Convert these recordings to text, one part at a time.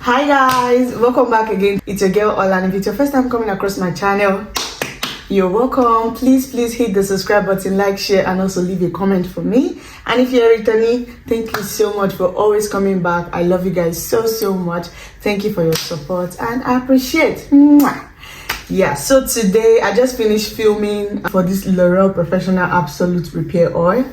Hi guys, welcome back again. It's your girl Ola, and if it's your first time coming across my channel, you're welcome. Please hit the subscribe button, like, share, and also leave a comment for me. And if you're returning, thank you so much for always coming back. I love you guys so much. Thank you for your support and I appreciate. Mwah. Yeah, so today I just finished filming for this L'Oreal Professional Absolute Repair Oil,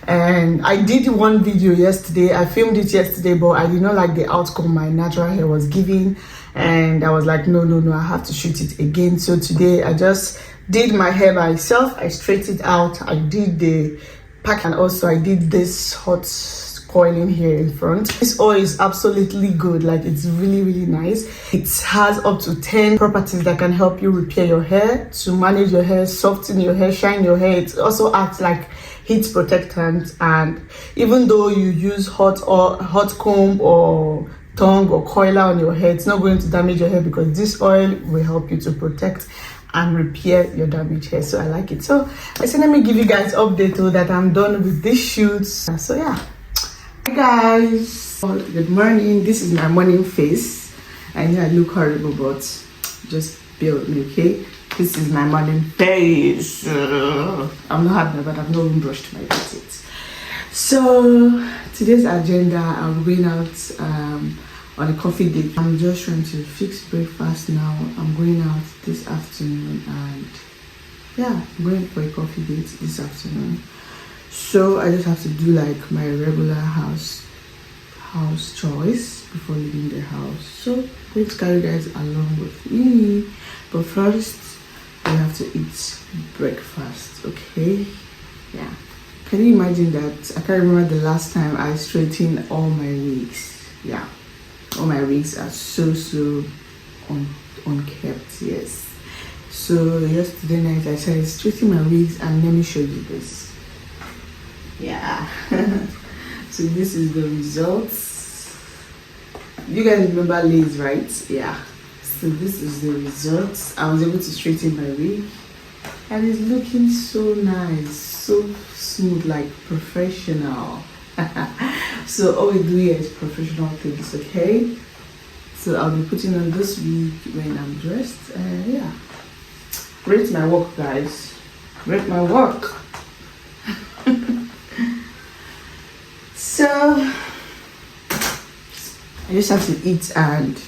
and I did one video yesterday. I filmed it yesterday, but I did not like the outcome my natural hair was giving, and I was like, no, I have to shoot it again. So today I just did my hair by myself. I straightened it out, I did the pack, and also I did this hot coiling here in front. This oil is absolutely good. Like, it's really nice. It has up to 10 properties that can help you repair your hair, to manage your hair, soften your hair, shine your hair. It also acts like heat protectant, and even though you use hot comb or tongue or coiler on your hair, it's not going to damage your hair, because this oil will help you to protect and repair your damaged hair. So I like it. So I said, let me give you guys update so that I'm done with this shoot. So yeah. Hi guys, good morning. This is my morning face. I know I look horrible, but just bear with me, okay? This is my morning face. I'm not happy, but I've not even brushed my teeth. So today's agenda, I'm going out on a coffee date. I'm just trying to fix breakfast now. I'm going out this afternoon, and yeah, I'm going for a coffee date this afternoon. So I just have to do like my regular house chores before leaving the house. So please carry you guys along with me. But first, we have to eat breakfast, okay? Yeah. Can you imagine that? I can't remember the last time I straightened all my wigs. Yeah. All my wigs are so unkept, yes. So yesterday night I started straightening my wigs, and let me show you this. Yeah. So this is the results. You guys remember Liz, right? Yeah. So this is the results. I was able to straighten my wig, and it's looking so nice, so smooth, like professional. So all we do here is professional things, okay? So I'll be putting on this wig when I'm dressed, and yeah. Rate my work, guys. Rate my work. So I just have to eat and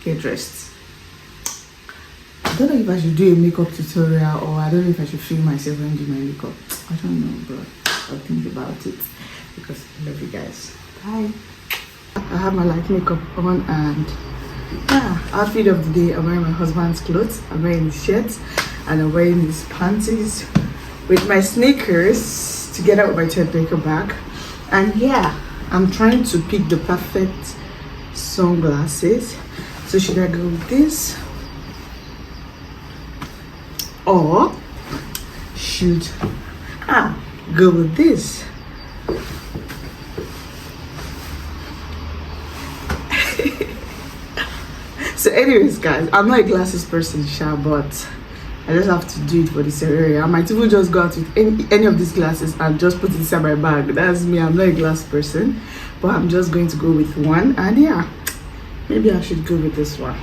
get dressed. I don't know if I should do a makeup tutorial, or I don't know if I should film myself and do my makeup. I don't know, but I'll think about it, because I love you guys. Bye. I have my light makeup on, and yeah, outfit of the day. I'm wearing my husband's clothes. I'm wearing his shirt, and I'm wearing his panties with my sneakers, together with my threadmaker bag. And yeah, I'm trying to pick the perfect sunglasses. So should I go with this, or should I go with this? So anyways guys, I'm not a glasses person, but I just have to do it for this area. I might even just go out with any of these glasses and just put it inside my bag. That's me. I'm not a glass person, but I'm just going to go with one. And yeah, maybe I should go with this one.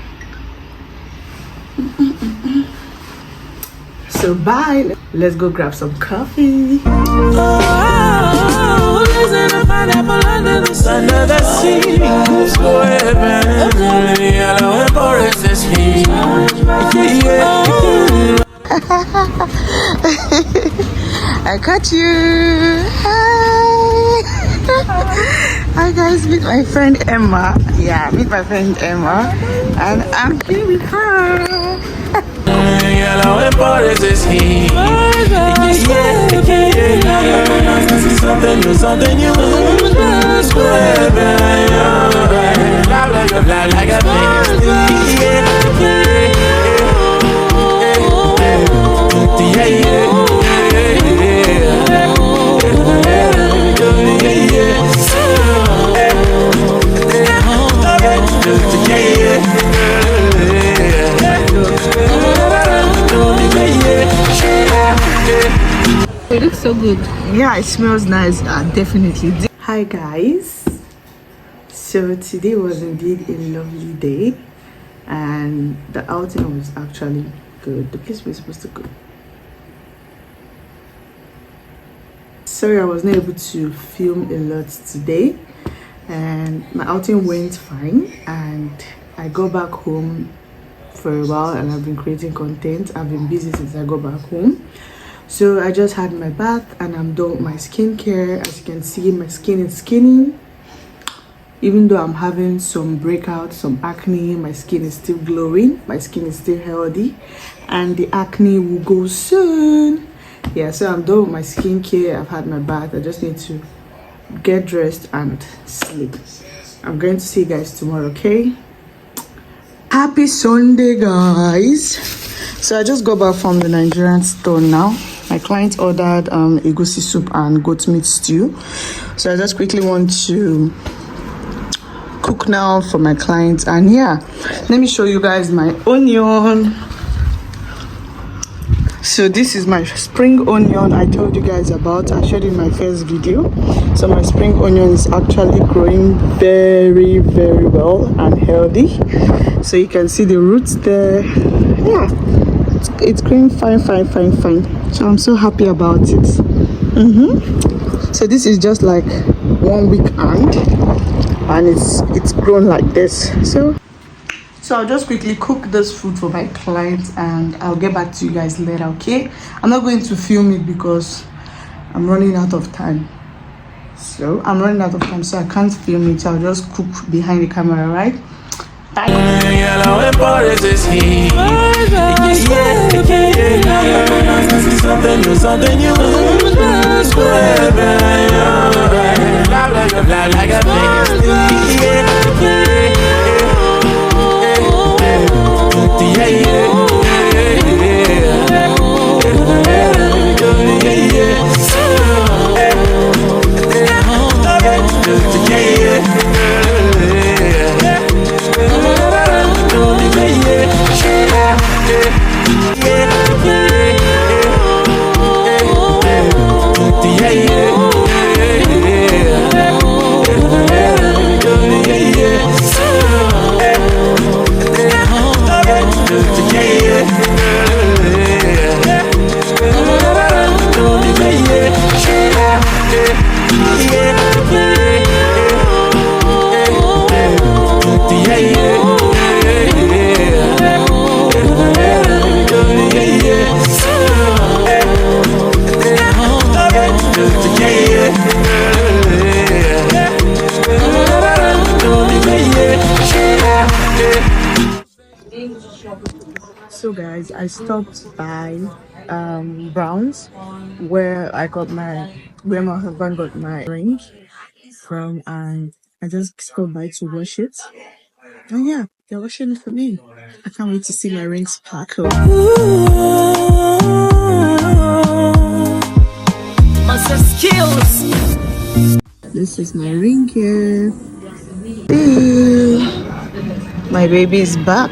So bye. Let's go grab some coffee. Oh, listen to pineapple under the sun of the sea. Yellow and forest is he. I caught you. Hi. Hi guys, meet my friend Emma. Yeah, meet my friend Emma, and I'm here with her. Yellow and forest is he. Something you like a It looks so good. Yeah, it smells nice. Definitely. Hi guys, So today was indeed a lovely day, and the outing was actually good. The place we're supposed to go. Sorry I was not able to film a lot today, and my outing went fine, and I got back home for a while and I've been creating content. I've been busy since I got back home. So I just had my bath and I'm done with my skincare. As you can see, my skin is skinny. Even though I'm having some breakouts, some acne, my skin is still glowing. My skin is still healthy, and the acne will go soon. Yeah, so I'm done with my skincare. I've had my bath. I just need to get dressed and sleep. I'm going to see you guys tomorrow, okay? Happy Sunday, guys. So I just got back from the Nigerian store now. My client ordered egusi soup and goat meat stew. So I just quickly want to cook now for my clients. And yeah, let me show you guys my onion. So this is my spring onion I told you guys about. I showed in my first video. So my spring onion is actually growing very well and healthy. So you can see the roots there. Yeah, it's growing fine. So I'm so happy about it. So this is just like 1 week and it's grown like this. So I'll just quickly cook this food for my clients and I'll get back to you guys later, okay? I'm not going to film it because I'm running out of time. So I can't film it. So I'll just cook behind the camera, right? Bye. So guys, I stopped by Brown's where my husband got my ring from, and I just stopped by to wash it. And yeah, they're washing it for me. I can't wait to see my ring sparkle. This is my ring here. Hey, my baby is back.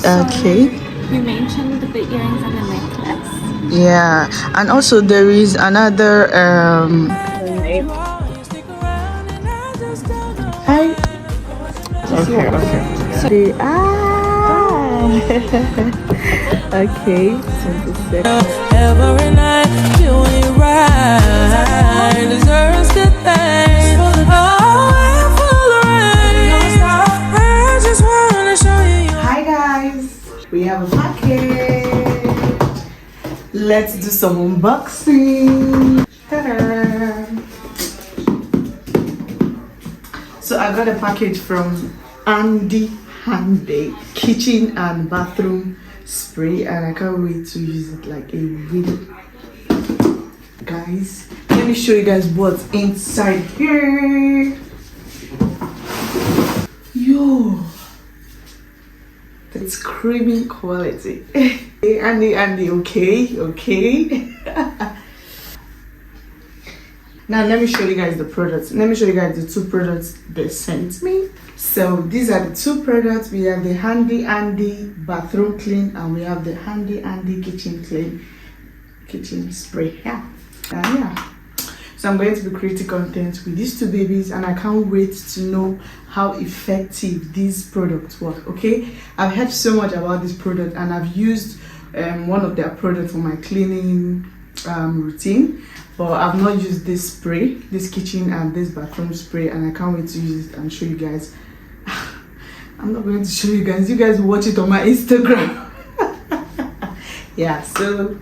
Okay. You mentioned the earrings and the necklace. Yeah, and also there is another hi. Okay. So okay. Every night doing right deserves good things. Hi guys, we have a package. Let's do some unboxing. Ta-da. So I got a package from Andy Handy kitchen and bathroom spray, and I can't wait to use it like a really. Guys, let me show you guys what's inside here. Yo, it's creamy quality. Hey, Andy, okay. Now let me show you guys the products. Let me show you guys the 2 products they sent me. So these are the 2 products. We have the Handy Andy bathroom clean, and we have the Handy Andy kitchen clean kitchen spray. Yeah. So I'm going to be creating content with these two babies, and I can't wait to know how effective these products work. Okay, I've heard so much about this product, and I've used one of their products for my cleaning routine, but I've not used this spray, this kitchen and this bathroom spray, and I can't wait to use it and show you guys. I'm not going to show you guys watch it on my Instagram. Yeah, so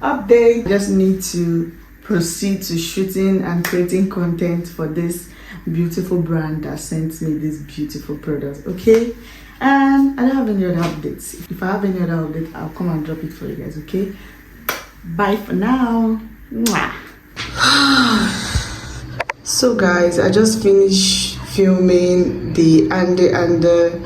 update, just need to proceed to shooting and creating content for this beautiful brand that sent me this beautiful product. Okay, and I don't have any other updates. If I have any other update, I'll come and drop it for you guys. Okay, bye for now. Mwah. So guys, I just finished filming the Ande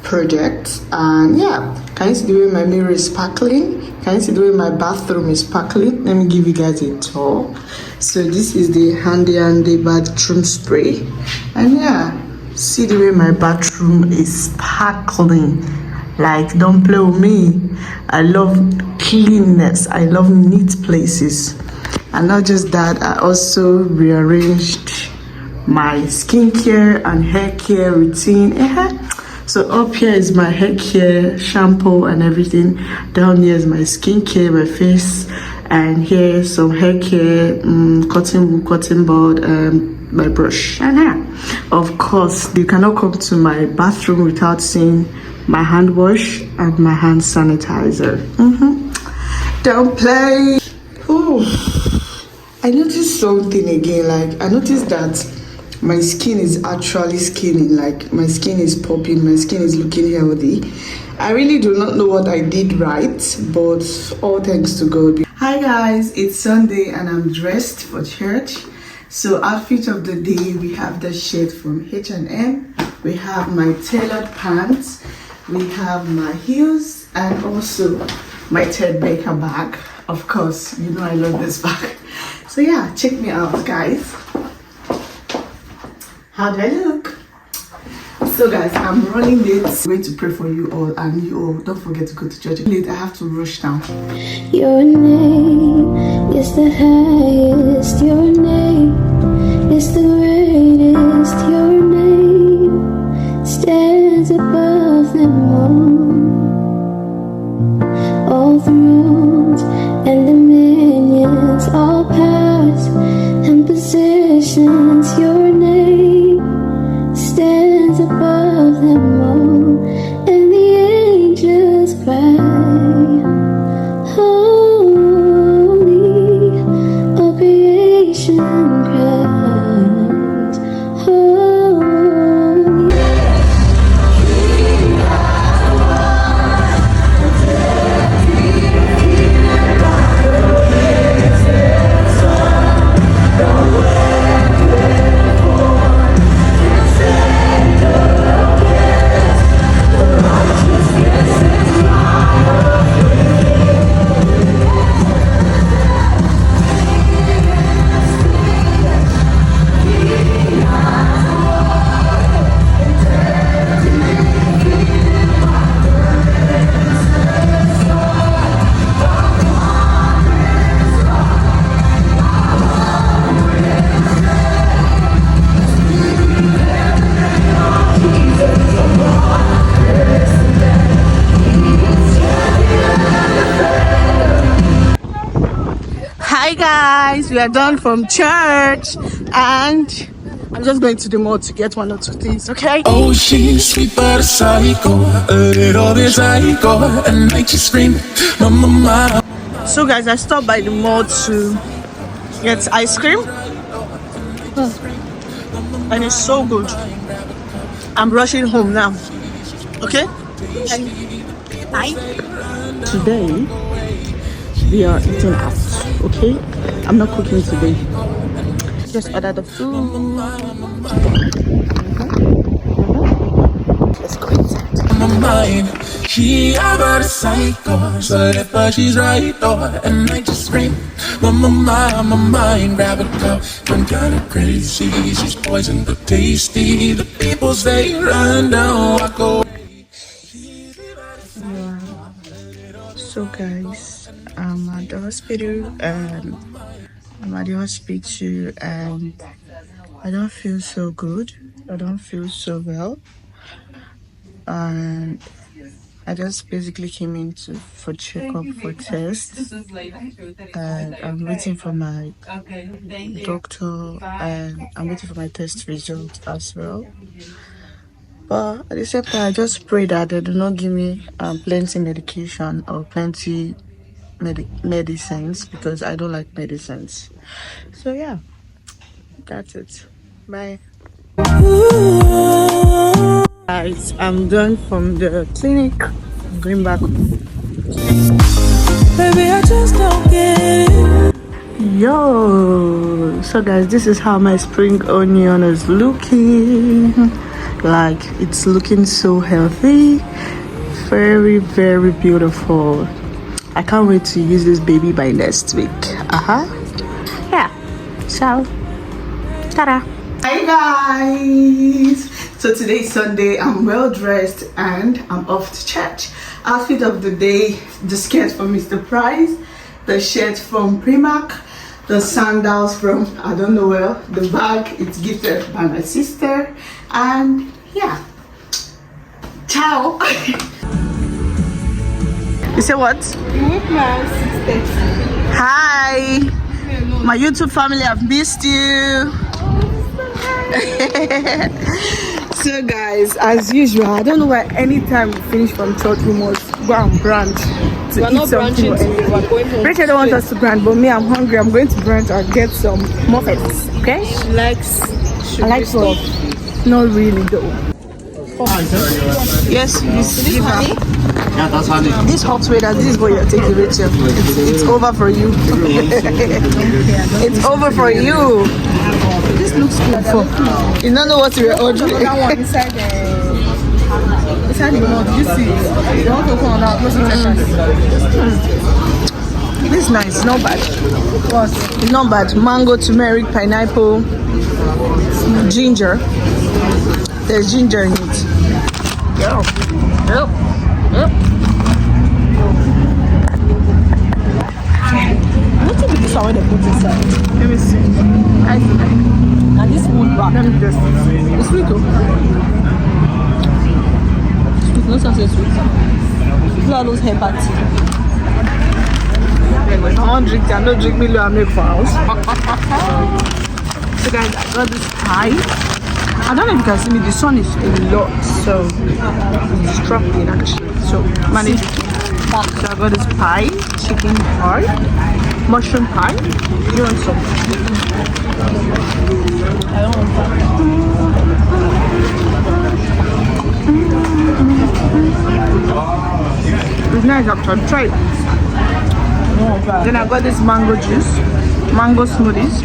project, and yeah, can you see the way my mirror is sparkling? Can you see the way my bathroom is sparkling? Let me give you guys a tour. So this is the Ande bathroom spray, and yeah, see the way my bathroom is sparkling. Like, don't play with me. I love cleanness, I love neat places. And not just that, I also rearranged my skincare and hair care routine. So up here is my hair care, shampoo and everything. Down here is my skincare, my face, and here some hair care, cotton bud, my brush, and hair. Of course, you cannot come to my bathroom without seeing my hand wash and my hand sanitizer. Don't play. Ooh. I noticed something again. Like, I noticed that my skin is actually skinning. Like, my skin is popping, my skin is looking healthy. I really do not know what I did right, but all thanks to God. Hi guys, it's Sunday and I'm dressed for church. So outfit of the day, we have the shirt from H&M, we have my tailored pants, we have my heels, and also my Ted Baker bag. Of course, you know I love this bag. So yeah, check me out guys. How do I look? So guys, I'm running late. I'm going to pray for you all, and you all don't forget to go to church. Late, I have to rush down. Your name is the highest, your name is the greatest, your name stands above them all thrones and dominions, all powers and positions, your name stands above them all, and the angels cry, holy, all creation cries, holy. Hi guys, we are done from church and I'm just going to the mall to get one or two things, okay? Oh, she's sweet but a psycho, a little bit psycho, and make you scream, mama. So guys, I stopped by the mall to get ice cream. And it's so good. I'm rushing home now, okay? Bye. Today we are eating out, okay? I'm not cooking today. Just order the food. Let's go inside. My mind, she about a psycho, so if she's right though, and I just scream, my mind, grab a cup, I'm kinda crazy, she's poison but tasty, the people say run down, walk away. So guys, I'm at the hospital and I'm at the hospital and I don't feel so good. I don't feel so well. And I just basically came in for checkup for tests. And I'm waiting for my doctor and I'm waiting for my test result as well. But at the same time, I just pray that they do not give me plenty medication or plenty medicines because I don't like medicines. So yeah, that's it. Bye. Guys, I'm done from the clinic. I'm going back. Baby, I just don't get it. Yo, so guys, this is how my spring onion is looking. Like, it's looking so healthy. Very, very beautiful. I can't wait to use this baby by next week. Yeah. So, ta-da. Hi guys. So today is Sunday. I'm well dressed and I'm off to church. Outfit of the day: the skirt from Mr. Price, the shirt from Primark, the sandals from I don't know where, the bag it's gifted by my sister, and yeah. Ciao. You say what? Hi, my YouTube family, I've missed you. So guys, as usual, I don't know why anytime we finish from church we must go and brunch to eat something or anything. Rachel don't want us to brunch, but me, I'm hungry. I'm going to brunch and get some muffins. Okay? She likes I like stuff. Not really though. Yes, this honey. Yeah, that's honey. This hot weather, this is what you're taking, Rachel. It's over for you. It's over for you. This looks good for. You don't know what we're ordering. That one inside the mouth. You see, you don't open on that. This is nice. Not bad. What? It's not bad. Mango, turmeric, pineapple, ginger. There's ginger in it. Yep. What is this one they put inside? Let me see. I see. And this wood back. Let me just. It's sweet though. Sweet, no such sweet. Look at those herbal tea. If I want to drink tea, I don't drink milk and milk for house. So guys, I got this pie. I don't know if you can see me, the sun is a lot, so it's struggling actually, so manage it. So I got this pie, chicken pie, mushroom pie. You want some? I don't want that. It's nice actually, try it. Then I got this mango juice, mango smoothies,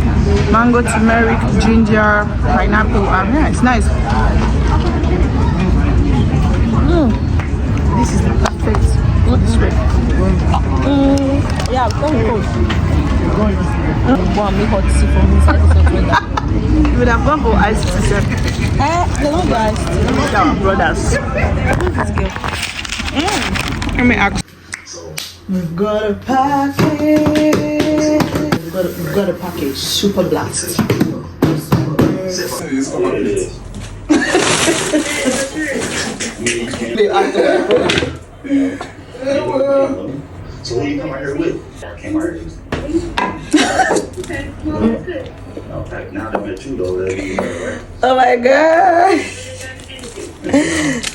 mango, turmeric, ginger, pineapple, and yeah, it's nice. This is the perfect this way. Yeah, come close. Wow, make hot tea for me inside this hot weather. You would have gone for iced tea, sir. They don't do iced tea. These are our brothers. Let me ask. We've got a package. We've got a package. Super blast. So what do you come out here with? I came out here. Okay, now that we're two though, right? Oh my god.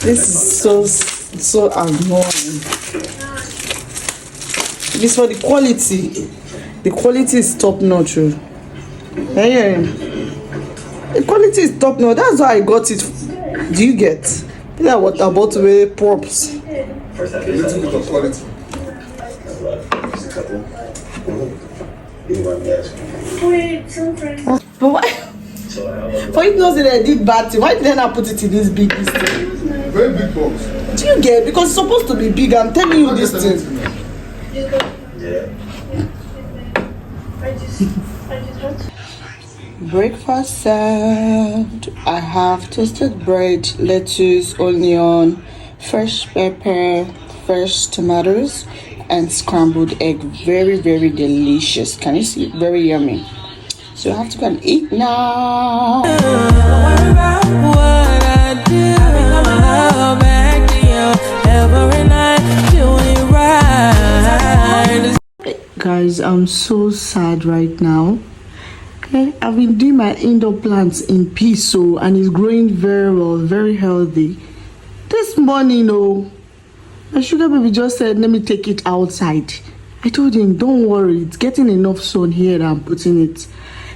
This is so annoying. This for the quality. The quality is top notch. Yeah. The quality is top notch. That's why I got it. Do you get? Yeah, what about the props? First, I the quality. Just a couple. But why? For you know that I did bad thing, why didn't I put it in this big thing? Very big box. Do you get? Because it's supposed to be big. I'm telling you this thing. Yeah. Breakfast served. I have toasted bread, lettuce, onion, fresh pepper, fresh tomatoes, and scrambled egg. Very, very delicious. Can you see? Very yummy. So I have to go and eat now. Don't worry about what I do. I'll back to you every night, doing right. Guys, I'm so sad right now. Okay, I've been doing my indoor plants in peace, so and it's growing very well, very healthy. This morning, my sugar baby just said, let me take it outside. I told him, don't worry, it's getting enough sun here that I'm putting it.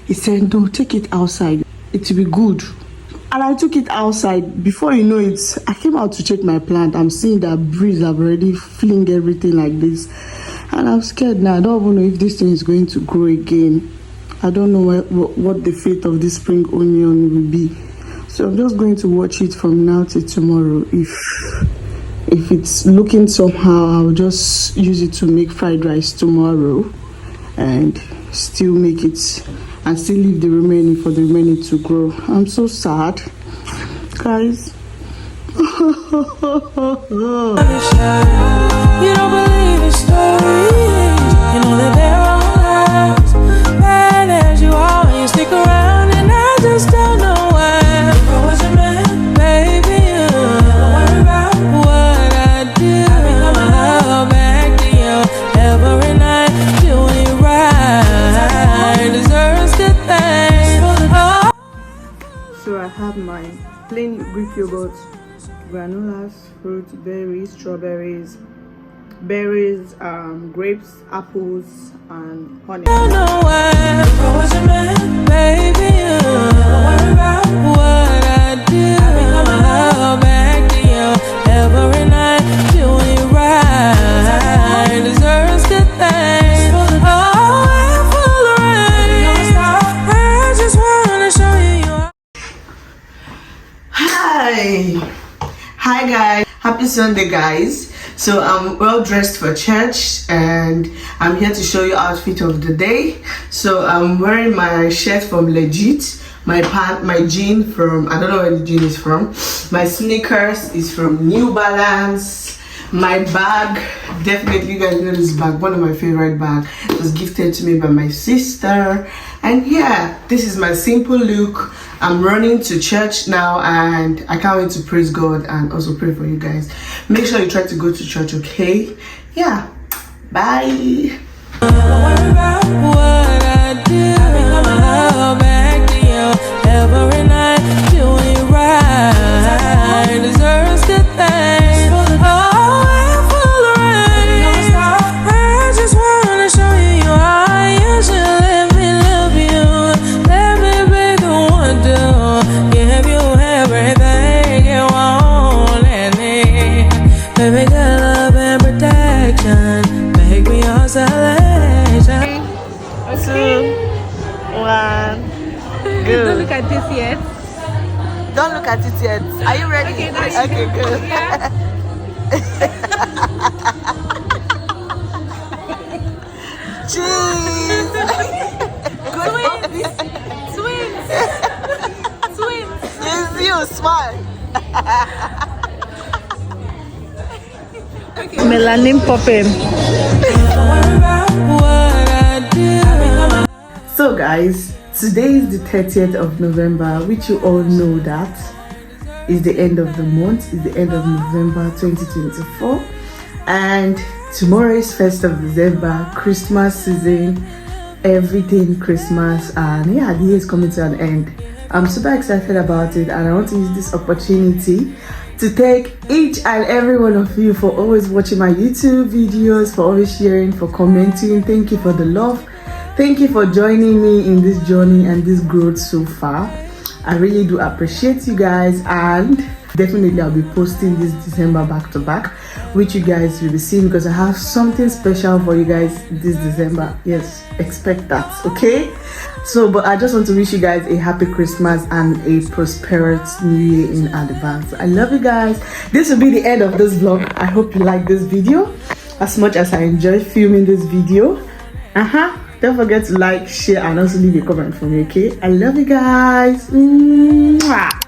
He said, no, take it outside. It will be good. And I took it outside. Before you know it, I came out to check my plant. I'm seeing that breeze have already fling everything like this. And I'm scared now. I don't even know if this thing is going to grow again. I don't know what the fate of this spring onion will be. So I'm just going to watch it from now till tomorrow. If it's looking somehow, I'll just use it to make fried rice tomorrow and still make it and still leave the remaining for the remaining to grow. I'm so sad, guys. You don't believe in stories. You know that there are lies. Bad as you are, you stick around, and I just don't know why. If I was a man, baby, don't worry about what I do. I'll back to you every night, doing right. Deserves good things. Oh. So I have my plain Greek yogurt, granolas, fruit, berries, strawberries, berries, grapes, apples, and honey. Don't know why. If I was a man, baby, don't worry about what I do. I'll back to you every night, doing right. Deserves good things. Oh, and full of rain. I just wanna show you. Hi guys, happy Sunday guys. So I'm well dressed for church and I'm here to show you outfit of the day. So I'm wearing my shirt from Legit, my jean from, I don't know where the jean is from, my sneakers is from New Balance, my bag, definitely you guys know this bag, one of my favorite bags. It was gifted to me by my sister. And yeah, this is my simple look. I'm running to church now and I can't wait to praise God and also pray for you guys. Make sure you try to go to church, okay? Yeah, bye. Don't worry about what I do. I'll back to you every night, doing right. Deserves good things. Oh, and full of rain. I just wanna show you how you should let me love you. Let me be the one to give you everything you want and need. Baby, good love and protection. Make me your selection. 2, 1, go. Don't look at this yet. Don't look at it yet. Are you ready? Okay, good. Yeah. Cheese. Twins. It's you, smile. Melanin popping. So guys, today is the 30th of November, which you all know that is the end of the month, is the end of November 2024, and tomorrow is 1st of December, Christmas season, everything Christmas, and yeah, the year is coming to an end. I'm super excited about it and I want to use this opportunity to thank each and every one of you for always watching my YouTube videos, for always sharing, for commenting. Thank you for the love. Thank you for joining me in this journey and this growth so far. I really do appreciate you guys, and definitely I'll be posting this December back to back, which you guys will be seeing because I have something special for you guys this December. Yes, expect that, okay? So, but I just want to wish you guys a happy Christmas and a prosperous new year in advance. I love you guys. This will be the end of this vlog. I hope you like this video as much as I enjoyed filming this video. Don't forget to like, share, and also leave a comment for me, okay? I love you guys. Mwah.